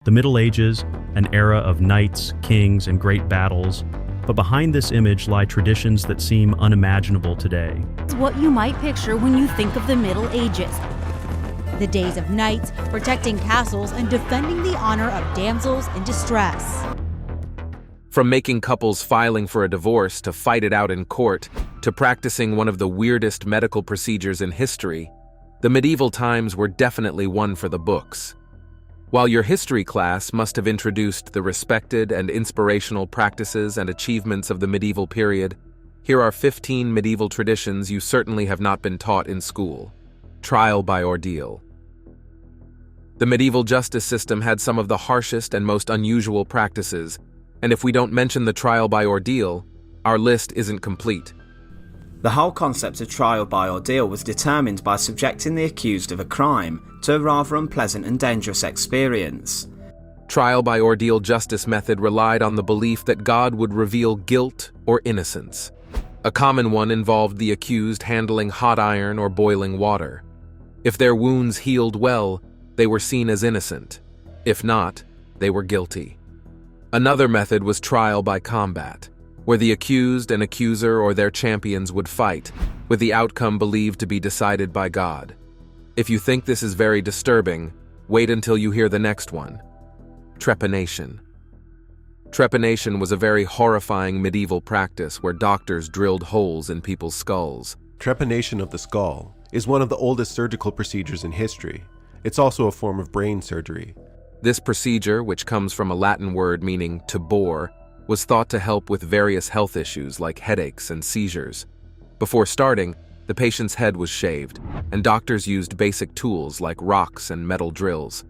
The Middle Ages, an era of knights, kings, and great battles, but behind this image lie traditions that seem unimaginable today. It's what you might picture when you think of the Middle Ages. The days of knights protecting castles and defending the honor of damsels in distress. From making couples filing for a divorce to fight it out in court, to practicing one of the weirdest medical procedures in history, the medieval times were definitely one for the books. While your history class must have introduced the respected and inspirational practices and achievements of the medieval period, here are 15 medieval traditions you certainly have not been taught in school. Trial by ordeal. The medieval justice system had some of the harshest and most unusual practices, and if we don't mention the trial by ordeal, our list isn't complete. The whole concept of trial by ordeal was determined by subjecting the accused of a crime to a rather unpleasant and dangerous experience. Trial by ordeal justice method relied on the belief that God would reveal guilt or innocence. A common one involved the accused handling hot iron or boiling water. If their wounds healed well, they were seen as innocent. If not, they were guilty. Another method was trial by combat, where the accused and accuser or their champions would fight, with the outcome believed to be decided by God. If you think this is very disturbing, wait until you hear the next one. Trepanation. Trepanation was a very horrifying medieval practice where doctors drilled holes in people's skulls. Trepanation of the skull is one of the oldest surgical procedures in history. It's also a form of brain surgery. This procedure, which comes from a Latin word meaning to bore, was thought to help with various health issues like headaches and seizures. Before starting, the patient's head was shaved, and doctors used basic tools like rocks and metal drills.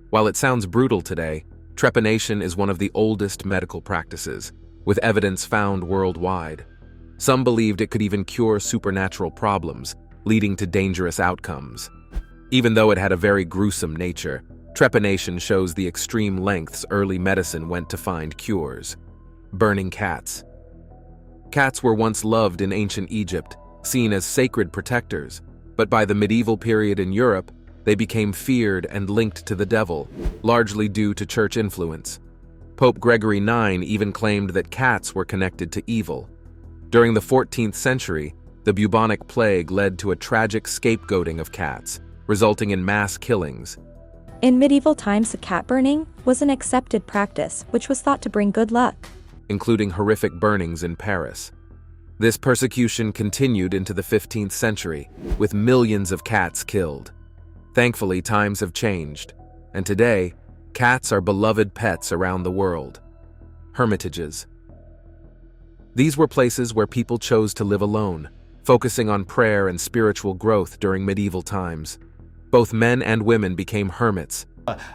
While it sounds brutal today, trepanation is one of the oldest medical practices, with evidence found worldwide. Some believed it could even cure supernatural problems, leading to dangerous outcomes. Even though it had a very gruesome nature, trepanation shows the extreme lengths early medicine went to find cures. Burning cats. Cats were once loved in ancient Egypt, seen as sacred protectors, but by the medieval period in Europe, they became feared and linked to the devil, largely due to church influence. Pope Gregory IX even claimed that cats were connected to evil. During the 14th century, the bubonic plague led to a tragic scapegoating of cats, resulting in mass killings. In medieval times, cat burning was an accepted practice, which was thought to bring good luck, including horrific burnings in Paris. This persecution continued into the 15th century, with millions of cats killed. Thankfully, times have changed, and today, cats are beloved pets around the world. Hermitages. These were places where people chose to live alone, focusing on prayer and spiritual growth during medieval times. Both men and women became hermits.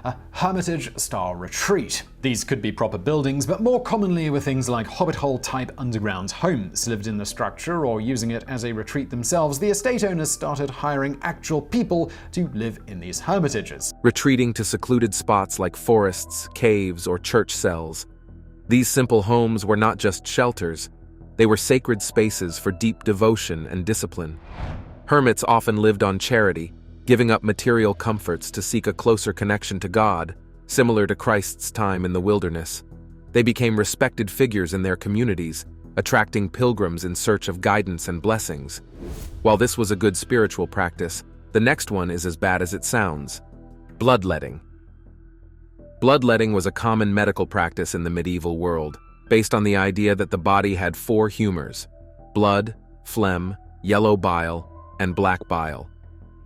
A hermitage-style retreat. These could be proper buildings, but more commonly were things like hobbit hole-type underground homes. Lived in the structure or using it as a retreat themselves, the estate owners started hiring actual people to live in these hermitages. Retreating to secluded spots like forests, caves, or church cells. These simple homes were not just shelters, they were sacred spaces for deep devotion and discipline. Hermits often lived on charity, giving up material comforts to seek a closer connection to God, similar to Christ's time in the wilderness. They became respected figures in their communities, attracting pilgrims in search of guidance and blessings. While this was a good spiritual practice, the next one is as bad as it sounds. Bloodletting. Bloodletting was a common medical practice in the medieval world, based on the idea that the body had 4 humors: blood, phlegm, yellow bile, and black bile.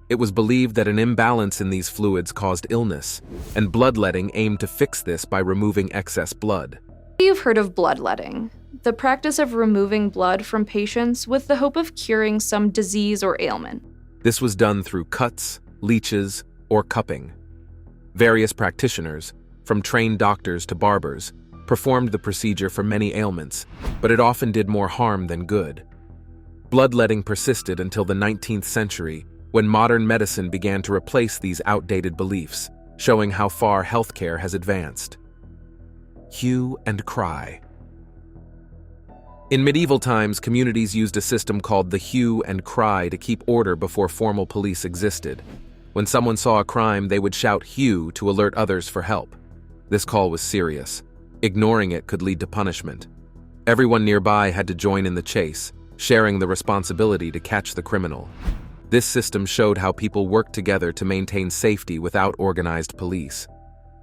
It was believed that an imbalance in these fluids caused illness, and bloodletting aimed to fix this by removing excess blood. You've heard of bloodletting, the practice of removing blood from patients with the hope of curing some disease or ailment. This was done through cuts, leeches, or cupping. Various practitioners, from trained doctors to barbers, performed the procedure for many ailments, but it often did more harm than good. Bloodletting persisted until the 19th century, when modern medicine began to replace these outdated beliefs, showing how far healthcare has advanced. Hue and cry. In medieval times, communities used a system called the hue and cry to keep order before formal police existed. When someone saw a crime, they would shout "hue" to alert others for help. This call was serious. Ignoring it could lead to punishment. Everyone nearby had to join in the chase, sharing the responsibility to catch the criminal. This system showed how people worked together to maintain safety without organized police.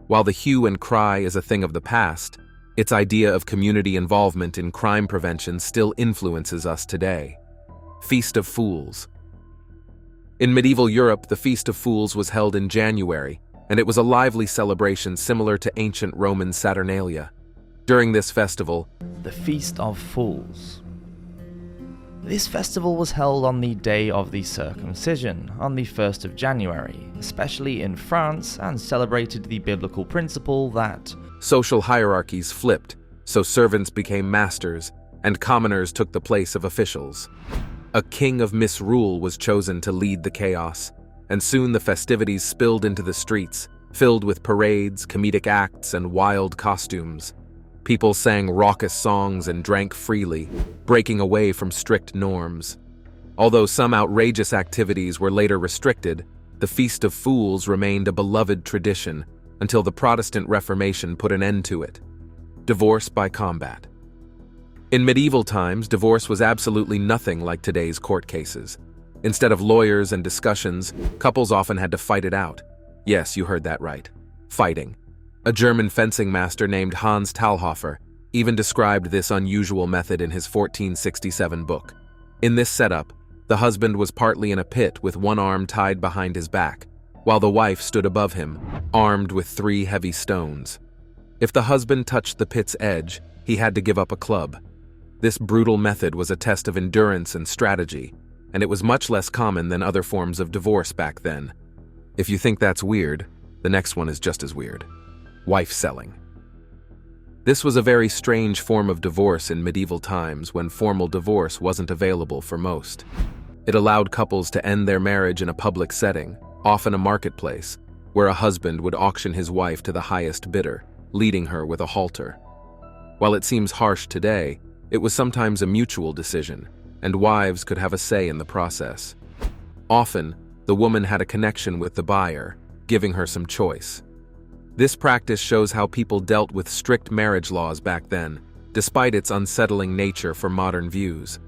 While the hue and cry is a thing of the past, its idea of community involvement in crime prevention still influences us today. Feast of Fools. In medieval Europe, the Feast of Fools was held in January, and it was a lively celebration similar to ancient Roman Saturnalia. During this festival, the Feast of Fools. This festival was held on the day of the circumcision, on the 1st of January, especially in France, and celebrated the biblical principle that social hierarchies flipped, so servants became masters, and commoners took the place of officials. A king of misrule was chosen to lead the chaos, and soon the festivities spilled into the streets, filled with parades, comedic acts, and wild costumes. People sang raucous songs and drank freely, breaking away from strict norms. Although some outrageous activities were later restricted, the Feast of Fools remained a beloved tradition until the Protestant Reformation put an end to it. Divorce by combat. In medieval times, divorce was absolutely nothing like today's court cases. Instead of lawyers and discussions, couples often had to fight it out. Yes, you heard that right. Fighting. A German fencing master named Hans Talhofer even described this unusual method in his 1467 book. In this setup, the husband was partly in a pit with one arm tied behind his back, while the wife stood above him, armed with 3 heavy stones. If the husband touched the pit's edge, he had to give up a club. This brutal method was a test of endurance and strategy, and it was much less common than other forms of divorce back then. If you think that's weird, the next one is just as weird. Wife selling. This was a very strange form of divorce in medieval times when formal divorce wasn't available for most. It allowed couples to end their marriage in a public setting, often a marketplace, where a husband would auction his wife to the highest bidder, leading her with a halter. While it seems harsh today, it was sometimes a mutual decision, and wives could have a say in the process. Often, the woman had a connection with the buyer, giving her some choice. This practice shows how people dealt with strict marriage laws back then, despite its unsettling nature for modern views.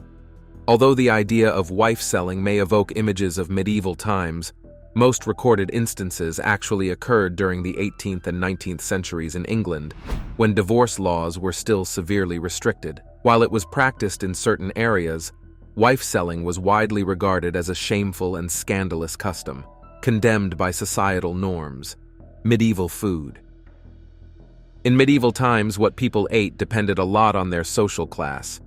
Although the idea of wife selling may evoke images of medieval times, most recorded instances actually occurred during the 18th and 19th centuries in England, when divorce laws were still severely restricted. While it was practiced in certain areas, wife selling was widely regarded as a shameful and scandalous custom, condemned by societal norms. Medieval food. In medieval times, what people ate depended a lot on their social class.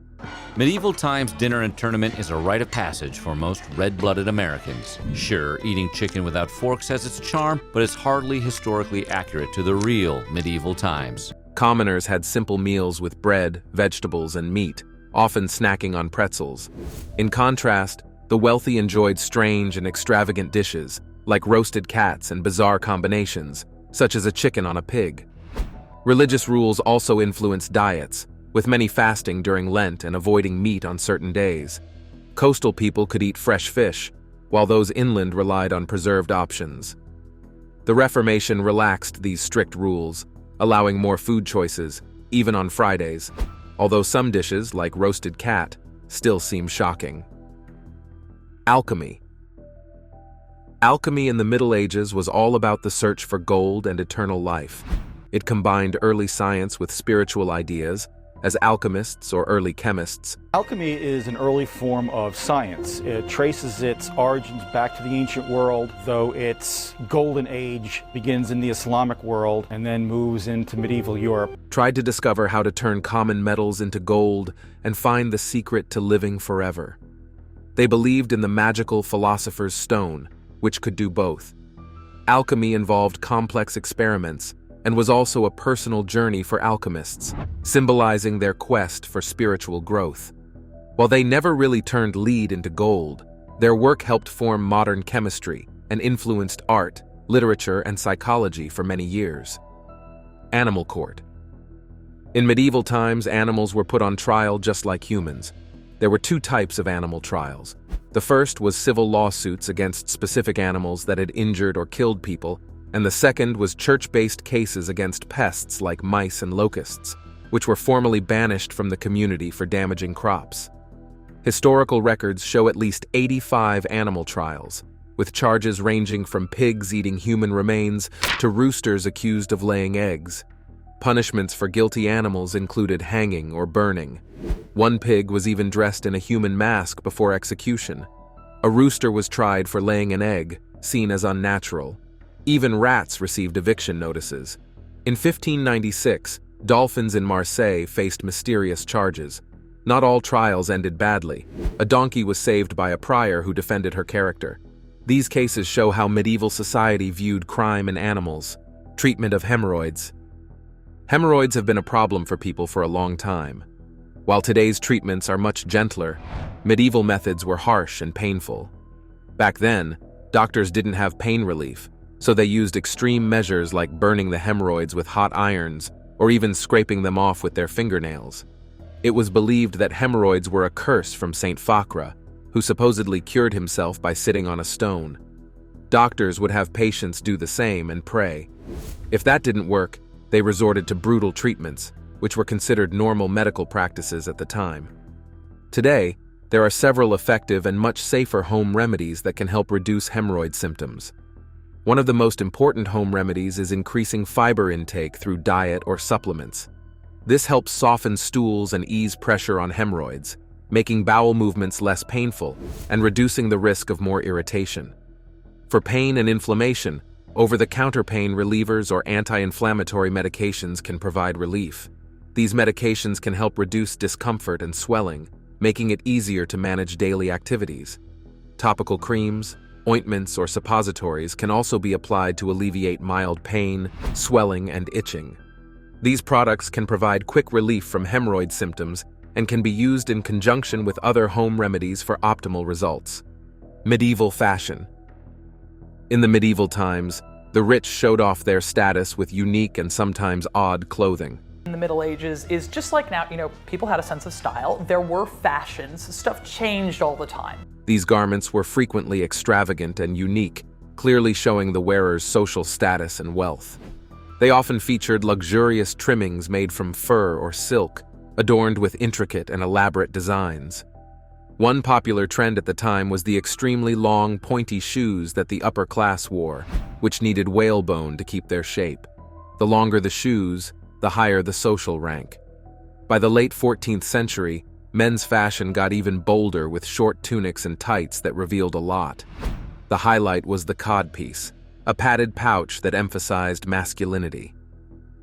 Medieval times dinner and tournament is a rite of passage for most red-blooded Americans. Sure, eating chicken without forks has its charm, but it's hardly historically accurate to the real medieval times. Commoners had simple meals with bread, vegetables, and meat, often snacking on pretzels. In contrast, the wealthy enjoyed strange and extravagant dishes, like roasted cats and bizarre combinations, such as a chicken on a pig. Religious rules also influenced diets, with many fasting during Lent and avoiding meat on certain days. Coastal people could eat fresh fish, while those inland relied on preserved options. The Reformation relaxed these strict rules, allowing more food choices, even on Fridays, although some dishes, like roasted cat, still seem shocking. Alchemy. Alchemy in the Middle Ages was all about the search for gold and eternal life. It combined early science with spiritual ideas, as alchemists or early chemists. Alchemy is an early form of science. It traces its origins back to the ancient world, though its golden age begins in the Islamic world and then moves into medieval Europe. Tried to discover how to turn common metals into gold and find the secret to living forever. They believed in the magical philosopher's stone, which could do both. Alchemy involved complex experiments and was also a personal journey for alchemists, symbolizing their quest for spiritual growth. While they never really turned lead into gold, their work helped form modern chemistry and influenced art, literature, and psychology for many years. Animal court. In medieval times, animals were put on trial just like humans. There were 2 types of animal trials. The first was civil lawsuits against specific animals that had injured or killed people, and the second was church-based cases against pests like mice and locusts, which were formally banished from the community for damaging crops. Historical records show at least 85 animal trials, with charges ranging from pigs eating human remains to roosters accused of laying eggs. Punishments for guilty animals included hanging or burning. One pig was even dressed in a human mask before execution. A rooster was tried for laying an egg, seen as unnatural. Even rats received eviction notices. In 1596, dolphins in Marseille faced mysterious charges. Not all trials ended badly. A donkey was saved by a prior who defended her character. These cases show how medieval society viewed crime and animals. Treatment of hemorrhoids. Hemorrhoids have been a problem for people for a long time. While today's treatments are much gentler, medieval methods were harsh and painful. Back then, doctors didn't have pain relief, so they used extreme measures like burning the hemorrhoids with hot irons or even scraping them off with their fingernails. It was believed that hemorrhoids were a curse from Saint Phacra, who supposedly cured himself by sitting on a stone. Doctors would have patients do the same and pray. If that didn't work, they resorted to brutal treatments, which were considered normal medical practices at the time. Today, there are several effective and much safer home remedies that can help reduce hemorrhoid symptoms. One of the most important home remedies is increasing fiber intake through diet or supplements. This helps soften stools and ease pressure on hemorrhoids, making bowel movements less painful and reducing the risk of more irritation. For pain and inflammation, over-the-counter pain relievers or anti-inflammatory medications can provide relief. These medications can help reduce discomfort and swelling, making it easier to manage daily activities. Topical creams, ointments, or suppositories can also be applied to alleviate mild pain, swelling, and itching. These products can provide quick relief from hemorrhoid symptoms and can be used in conjunction with other home remedies for optimal results. Medieval fashion. In the medieval times, the rich showed off their status with unique and sometimes odd clothing. In the Middle Ages is just like now, people had a sense of style. There were fashions. Stuff changed all the time. These garments were frequently extravagant and unique, clearly showing the wearer's social status and wealth. They often featured luxurious trimmings made from fur or silk, adorned with intricate and elaborate designs. One popular trend at the time was the extremely long, pointy shoes that the upper class wore, which needed whalebone to keep their shape. The longer the shoes, the higher the social rank. By the late 14th century, men's fashion got even bolder with short tunics and tights that revealed a lot. The highlight was the codpiece, a padded pouch that emphasized masculinity.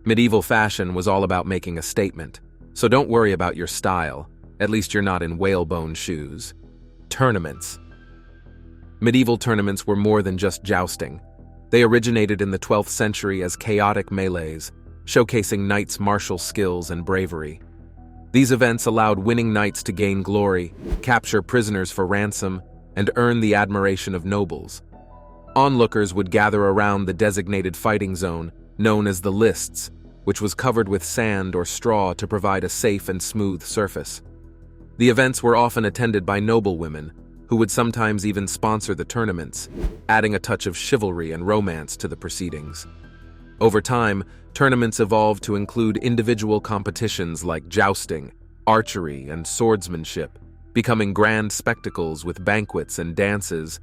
Medieval fashion was all about making a statement, so don't worry about your style. At least you're not in whalebone shoes. Tournaments. Medieval tournaments were more than just jousting. They originated in the 12th century as chaotic melees, showcasing knights' martial skills and bravery. These events allowed winning knights to gain glory, capture prisoners for ransom, and earn the admiration of nobles. Onlookers would gather around the designated fighting zone, known as the lists, which was covered with sand or straw to provide a safe and smooth surface. The events were often attended by noblewomen, who would sometimes even sponsor the tournaments, adding a touch of chivalry and romance to the proceedings. Over time, tournaments evolved to include individual competitions like jousting, archery, and swordsmanship, becoming grand spectacles with banquets and dances.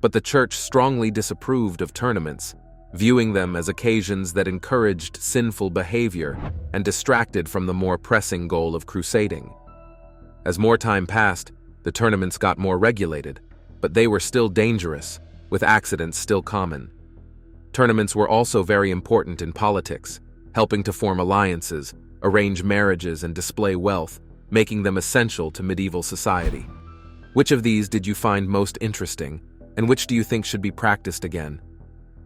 But the church strongly disapproved of tournaments, viewing them as occasions that encouraged sinful behavior and distracted from the more pressing goal of crusading. As more time passed, the tournaments got more regulated, but they were still dangerous, with accidents still common. Tournaments were also very important in politics, helping to form alliances, arrange marriages, and display wealth, making them essential to medieval society. Which of these did you find most interesting, and which do you think should be practiced again?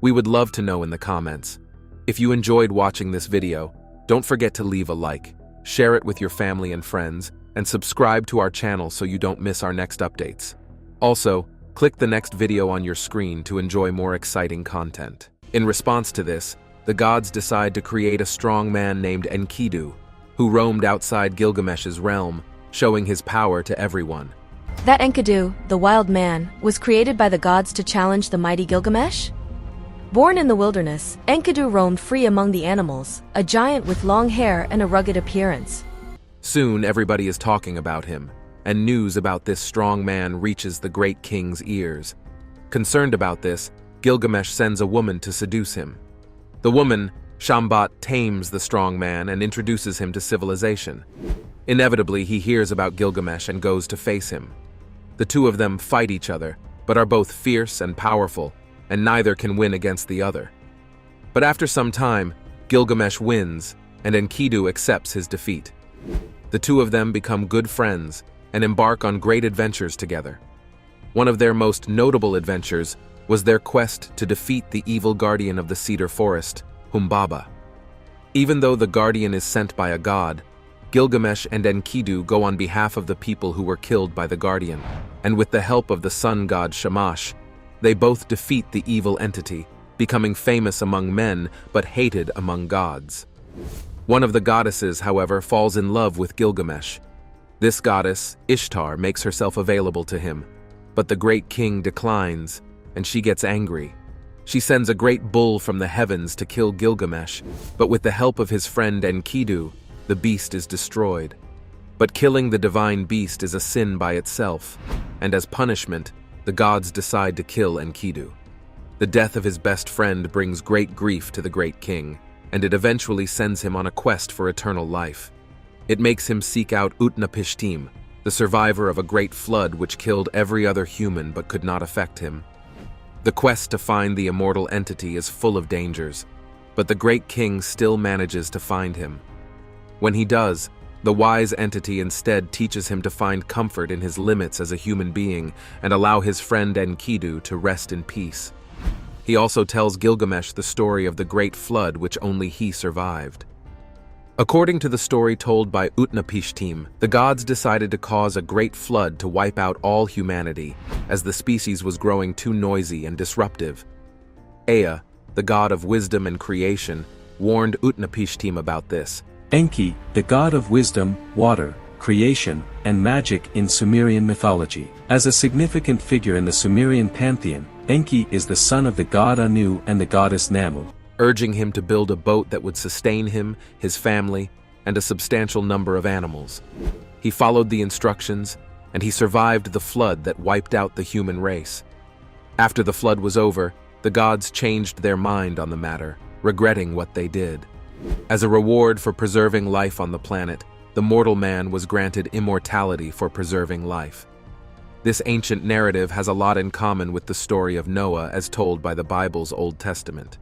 We would love to know in the comments. If you enjoyed watching this video, don't forget to leave a like, share it with your family and friends, and subscribe to our channel so you don't miss our next updates. Also, click the next video on your screen to enjoy more exciting content. In response to this, the gods decide to create a strong man named Enkidu, who roamed outside Gilgamesh's realm, showing his power to everyone. That Enkidu, the wild man, was created by the gods to challenge the mighty Gilgamesh? Born in the wilderness, Enkidu roamed free among the animals, a giant with long hair and a rugged appearance. Soon everybody is talking about him, and news about this strong man reaches the great king's ears. Concerned about this, Gilgamesh sends a woman to seduce him. The woman, Shambat, tames the strong man and introduces him to civilization. Inevitably, he hears about Gilgamesh and goes to face him. The two of them fight each other, but are both fierce and powerful, and neither can win against the other. But after some time, Gilgamesh wins, and Enkidu accepts his defeat. The two of them become good friends and embark on great adventures together. One of their most notable adventures was their quest to defeat the evil guardian of the cedar forest, Humbaba. Even though the guardian is sent by a god, Gilgamesh and Enkidu go on behalf of the people who were killed by the guardian, and with the help of the sun god Shamash, they both defeat the evil entity, becoming famous among men but hated among gods. One of the goddesses, however, falls in love with Gilgamesh. This goddess, Ishtar, makes herself available to him, but the great king declines, and she gets angry. She sends a great bull from the heavens to kill Gilgamesh, but with the help of his friend Enkidu, the beast is destroyed. But killing the divine beast is a sin by itself, and as punishment, the gods decide to kill Enkidu. The death of his best friend brings great grief to the great king, and it eventually sends him on a quest for eternal life. It makes him seek out Utnapishtim, the survivor of a great flood which killed every other human but could not affect him. The quest to find the immortal entity is full of dangers, but the great king still manages to find him. When he does, the wise entity instead teaches him to find comfort in his limits as a human being and allow his friend Enkidu to rest in peace. He also tells Gilgamesh the story of the great flood which only he survived. According to the story told by Utnapishtim, the gods decided to cause a great flood to wipe out all humanity, as the species was growing too noisy and disruptive. Ea, the god of wisdom and creation, warned Utnapishtim about this. Enki, the god of wisdom, water, creation, and magic in Sumerian mythology. As a significant figure in the Sumerian pantheon, Enki is the son of the god Anu and the goddess Namu, urging him to build a boat that would sustain him, his family, and a substantial number of animals. He followed the instructions, and he survived the flood that wiped out the human race. After the flood was over, the gods changed their mind on the matter, regretting what they did. As a reward for preserving life on the planet, the mortal man was granted immortality for preserving life. This ancient narrative has a lot in common with the story of Noah as told by the Bible's Old Testament.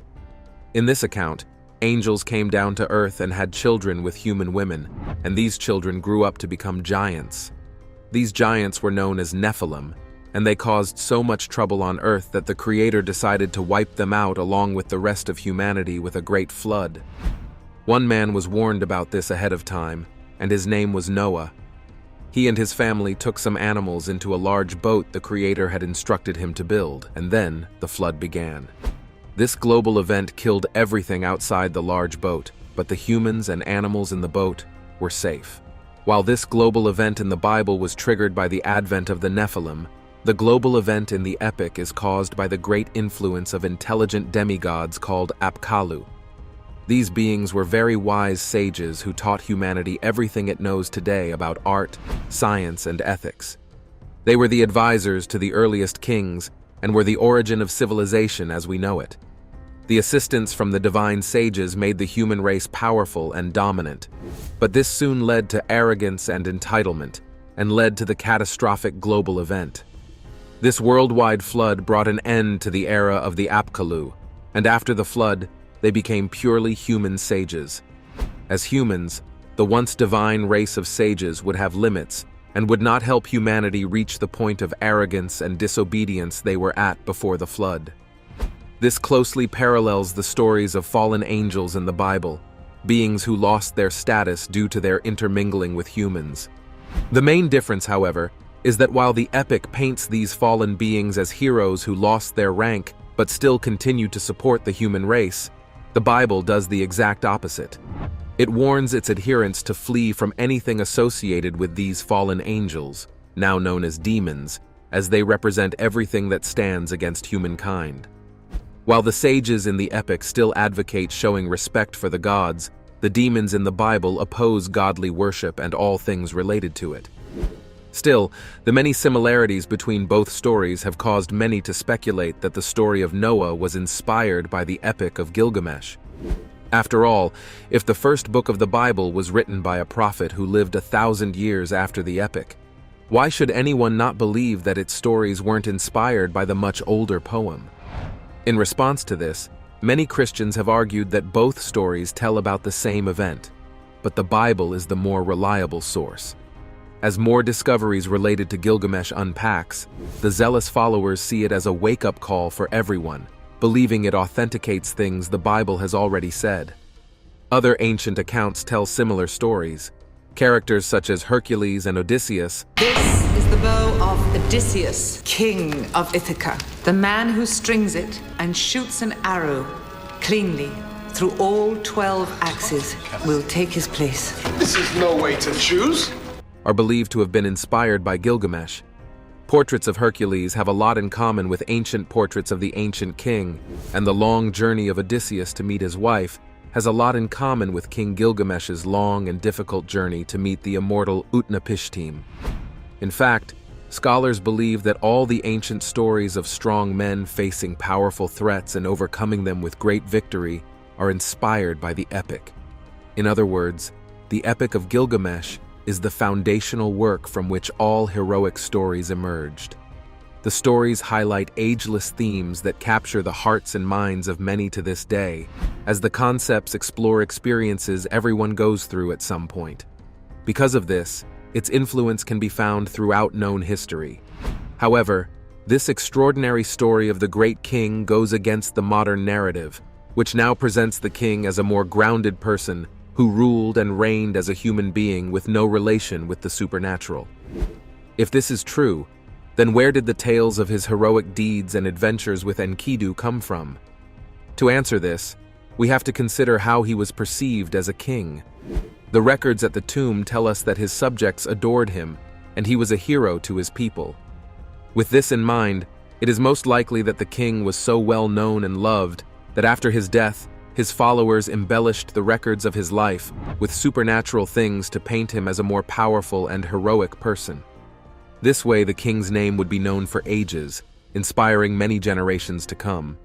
In this account, angels came down to earth and had children with human women, and these children grew up to become giants. These giants were known as Nephilim, and they caused so much trouble on earth that the Creator decided to wipe them out along with the rest of humanity with a great flood. One man was warned about this ahead of time, and his name was Noah. He and his family took some animals into a large boat the Creator had instructed him to build, and then the flood began. This global event killed everything outside the large boat, but the humans and animals in the boat were safe. While this global event in the Bible was triggered by the advent of the Nephilim, the global event in the epic is caused by the great influence of intelligent demigods called Apkallu. These beings were very wise sages who taught humanity everything it knows today about art, science, and ethics. They were the advisors to the earliest kings and were the origin of civilization as we know it. The assistance from the divine sages made the human race powerful and dominant, but this soon led to arrogance and entitlement, and led to the catastrophic global event. This worldwide flood brought an end to the era of the Apkallu, and after the flood, they became purely human sages. As humans, the once divine race of sages would have limits and would not help humanity reach the point of arrogance and disobedience they were at before the flood. This closely parallels the stories of fallen angels in the Bible, beings who lost their status due to their intermingling with humans. The main difference, however, is that while the epic paints these fallen beings as heroes who lost their rank but still continue to support the human race, the Bible does the exact opposite. It warns its adherents to flee from anything associated with these fallen angels, now known as demons, as they represent everything that stands against humankind. While the sages in the epic still advocate showing respect for the gods, the demons in the Bible oppose godly worship and all things related to it. Still, the many similarities between both stories have caused many to speculate that the story of Noah was inspired by the epic of Gilgamesh. After all, if the first book of the Bible was written by a prophet who lived 1,000 years after the epic, why should anyone not believe that its stories weren't inspired by the much older poem? In response to this, many Christians have argued that both stories tell about the same event, but the Bible is the more reliable source. As more discoveries related to Gilgamesh unpacks, the zealous followers see it as a wake-up call for everyone, believing it authenticates things the Bible has already said. Other ancient accounts tell similar stories. Characters such as Hercules and Odysseus. This is the bow of Odysseus, king of Ithaca, the man who strings it and shoots an arrow cleanly through all 12 axes will take his place. This is no way to choose. Are believed to have been inspired by Gilgamesh. Portraits of Hercules have a lot in common with ancient portraits of the ancient king, and the long journey of Odysseus to meet his wife has a lot in common with King Gilgamesh's long and difficult journey to meet the immortal Utnapishtim. In fact, scholars believe that all the ancient stories of strong men facing powerful threats and overcoming them with great victory are inspired by the epic. In other words, the Epic of Gilgamesh is the foundational work from which all heroic stories emerged. The stories highlight ageless themes that capture the hearts and minds of many to this day, as the concepts explore experiences everyone goes through at some point. Because of this, its influence can be found throughout known history. However, this extraordinary story of the great king goes against the modern narrative, which now presents the king as a more grounded person who ruled and reigned as a human being with no relation with the supernatural. If this is true, then where did the tales of his heroic deeds and adventures with Enkidu come from? To answer this, we have to consider how he was perceived as a king. The records at the tomb tell us that his subjects adored him, and he was a hero to his people. With this in mind, it is most likely that the king was so well known and loved that after his death, his followers embellished the records of his life with supernatural things to paint him as a more powerful and heroic person. This way, the king's name would be known for ages, inspiring many generations to come.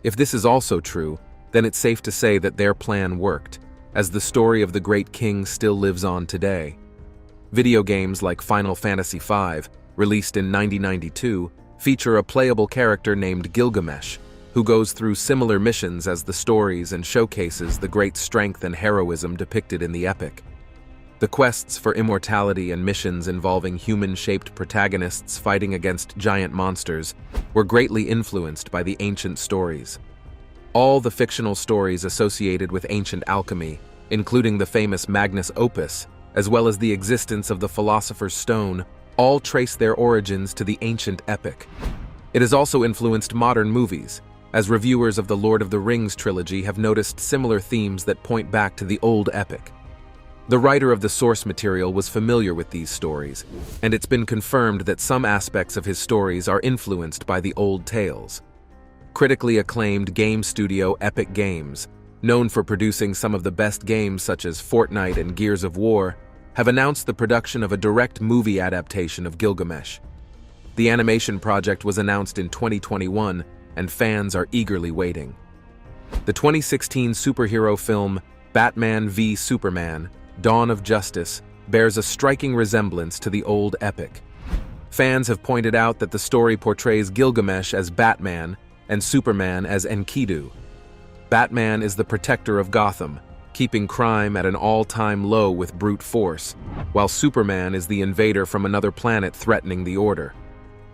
If this is also true, then it's safe to say that their plan worked, as the story of the great king still lives on today. Video games like Final Fantasy V, released in 1992, feature a playable character named Gilgamesh, who goes through similar missions as the stories and showcases the great strength and heroism depicted in the epic. The quests for immortality and missions involving human-shaped protagonists fighting against giant monsters were greatly influenced by the ancient stories. All the fictional stories associated with ancient alchemy, including the famous Magnus Opus, as well as the existence of the Philosopher's Stone, all trace their origins to the ancient epic. It has also influenced modern movies, as reviewers of the Lord of the Rings trilogy have noticed similar themes that point back to the old epic. The writer of the source material was familiar with these stories, and it's been confirmed that some aspects of his stories are influenced by the old tales. Critically acclaimed game studio Epic Games, known for producing some of the best games such as Fortnite and Gears of War, have announced the production of a direct movie adaptation of Gilgamesh. The animation project was announced in 2021, and fans are eagerly waiting. The 2016 superhero film Batman v Superman: Dawn of Justice bears a striking resemblance to the old epic. Fans have pointed out that the story portrays Gilgamesh as Batman and Superman as Enkidu. Batman is the protector of Gotham, keeping crime at an all-time low with brute force, while Superman is the invader from another planet threatening the order.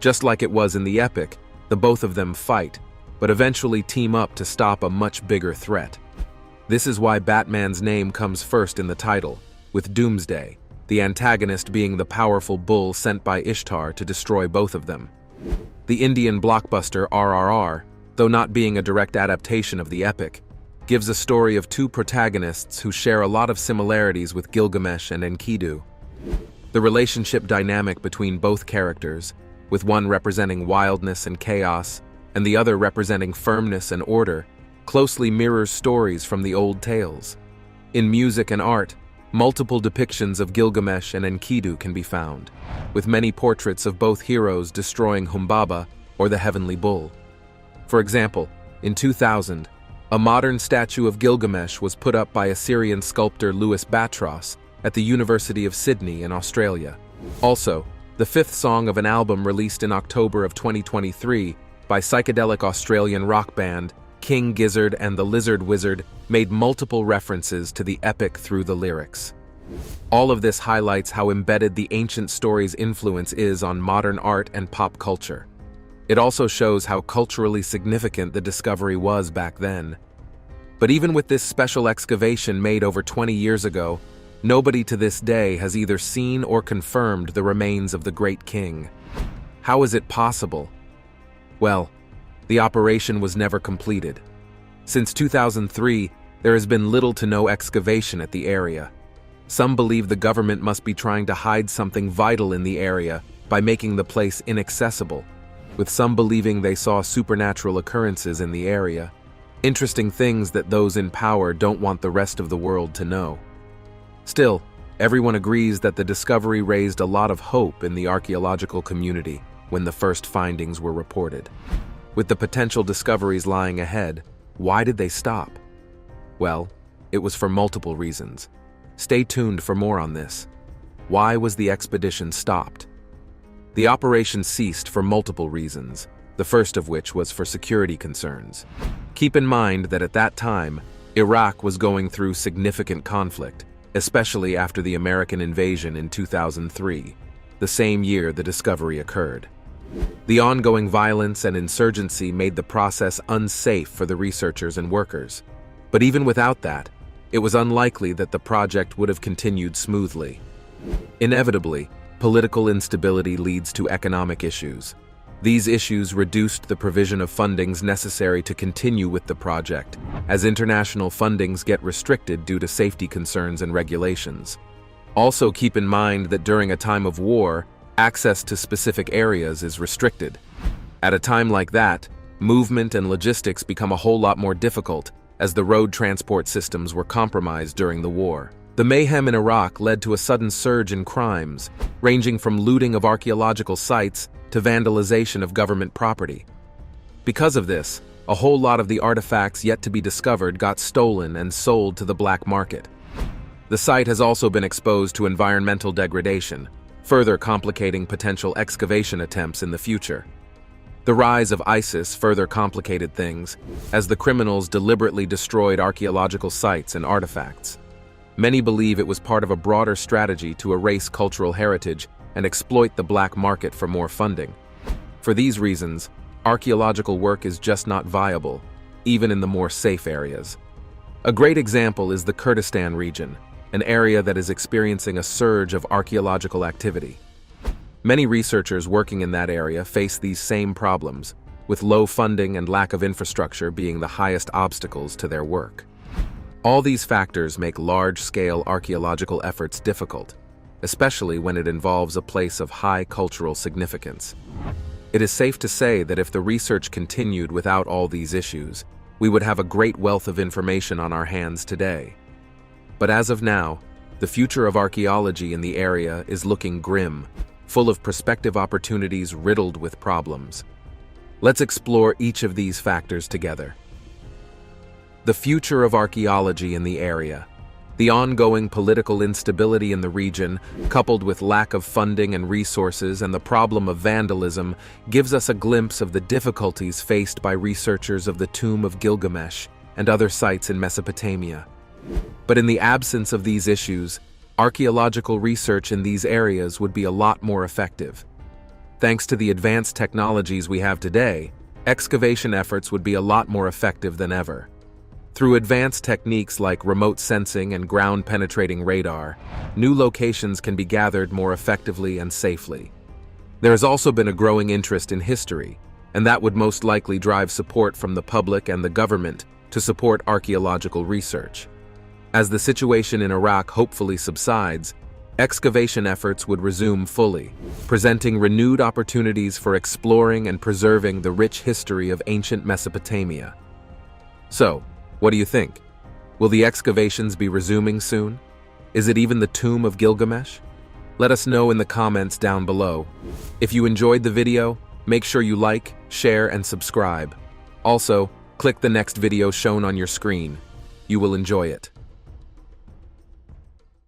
Just like it was in the epic, the both of them fight, but eventually team up to stop a much bigger threat. This is why Batman's name comes first in the title, with Doomsday, the antagonist being the powerful bull sent by Ishtar to destroy both of them. The Indian blockbuster RRR, though not being a direct adaptation of the epic, gives a story of two protagonists who share a lot of similarities with Gilgamesh and Enkidu. The relationship dynamic between both characters, with one representing wildness and chaos, and the other representing firmness and order, closely mirrors stories from the old tales. In music and art, multiple depictions of Gilgamesh and Enkidu can be found, with many portraits of both heroes destroying Humbaba or the Heavenly Bull. For example, in 2000, a modern statue of Gilgamesh was put up by Assyrian sculptor Louis Batros at the University of Sydney in Australia. Also, the fifth song of an album released in October of 2023 by psychedelic Australian rock band King Gizzard and the Lizard Wizard made multiple references to the epic through the lyrics. All of this highlights how embedded the ancient story's influence is on modern art and pop culture. It also shows how culturally significant the discovery was back then. But even with this special excavation made over 20 years ago, nobody to this day has either seen or confirmed the remains of the great king. How is it possible? Well, the operation was never completed. Since 2003, there has been little to no excavation at the area. Some believe the government must be trying to hide something vital in the area by making the place inaccessible, with some believing they saw supernatural occurrences in the area. Interesting things that those in power don't want the rest of the world to know. Still, everyone agrees that the discovery raised a lot of hope in the archaeological community when the first findings were reported. With the potential discoveries lying ahead, why did they stop? Well, it was for multiple reasons. Stay tuned for more on this. Why was the expedition stopped? The operation ceased for multiple reasons, the first of which was for security concerns. Keep in mind that at that time, Iraq was going through significant conflict, especially after the American invasion in 2003, the same year the discovery occurred. The ongoing violence and insurgency made the process unsafe for the researchers and workers. But even without that, it was unlikely that the project would have continued smoothly. Inevitably, political instability leads to economic issues. These issues reduced the provision of fundings necessary to continue with the project, as international fundings get restricted due to safety concerns and regulations. Also keep in mind that during a time of war, access to specific areas is restricted. At a time like that, movement and logistics become a whole lot more difficult, as the road transport systems were compromised during the war. The mayhem in Iraq led to a sudden surge in crimes, ranging from looting of archaeological sites to vandalization of government property. Because of this, a whole lot of the artifacts yet to be discovered got stolen and sold to the black market. The site has also been exposed to environmental degradation, further complicating potential excavation attempts in the future. The rise of ISIS further complicated things, as the criminals deliberately destroyed archaeological sites and artifacts. Many believe it was part of a broader strategy to erase cultural heritage and exploit the black market for more funding. For these reasons, archaeological work is just not viable, even in the more safe areas. A great example is the Kurdistan region, an area that is experiencing a surge of archaeological activity. Many researchers working in that area face these same problems, with low funding and lack of infrastructure being the highest obstacles to their work. All these factors make large-scale archaeological efforts difficult, especially when it involves a place of high cultural significance. It is safe to say that if the research continued without all these issues, we would have a great wealth of information on our hands today. But as of now, the future of archaeology in the area is looking grim, full of prospective opportunities riddled with problems. Let's explore each of these factors together. The future of archaeology in the area. The ongoing political instability in the region, coupled with lack of funding and resources and the problem of vandalism, gives us a glimpse of the difficulties faced by researchers of the tomb of Gilgamesh and other sites in Mesopotamia. But in the absence of these issues, archaeological research in these areas would be a lot more effective. Thanks to the advanced technologies we have today, excavation efforts would be a lot more effective than ever. Through advanced techniques like remote sensing and ground-penetrating radar, new locations can be gathered more effectively and safely. There has also been a growing interest in history, and that would most likely drive support from the public and the government to support archaeological research. As the situation in Iraq hopefully subsides, excavation efforts would resume fully, presenting renewed opportunities for exploring and preserving the rich history of ancient Mesopotamia. So, what do you think? Will the excavations be resuming soon? Is it even the tomb of Gilgamesh? Let us know in the comments down below. If you enjoyed the video, make sure you like, share, and subscribe. Also, click the next video shown on your screen. You will enjoy it.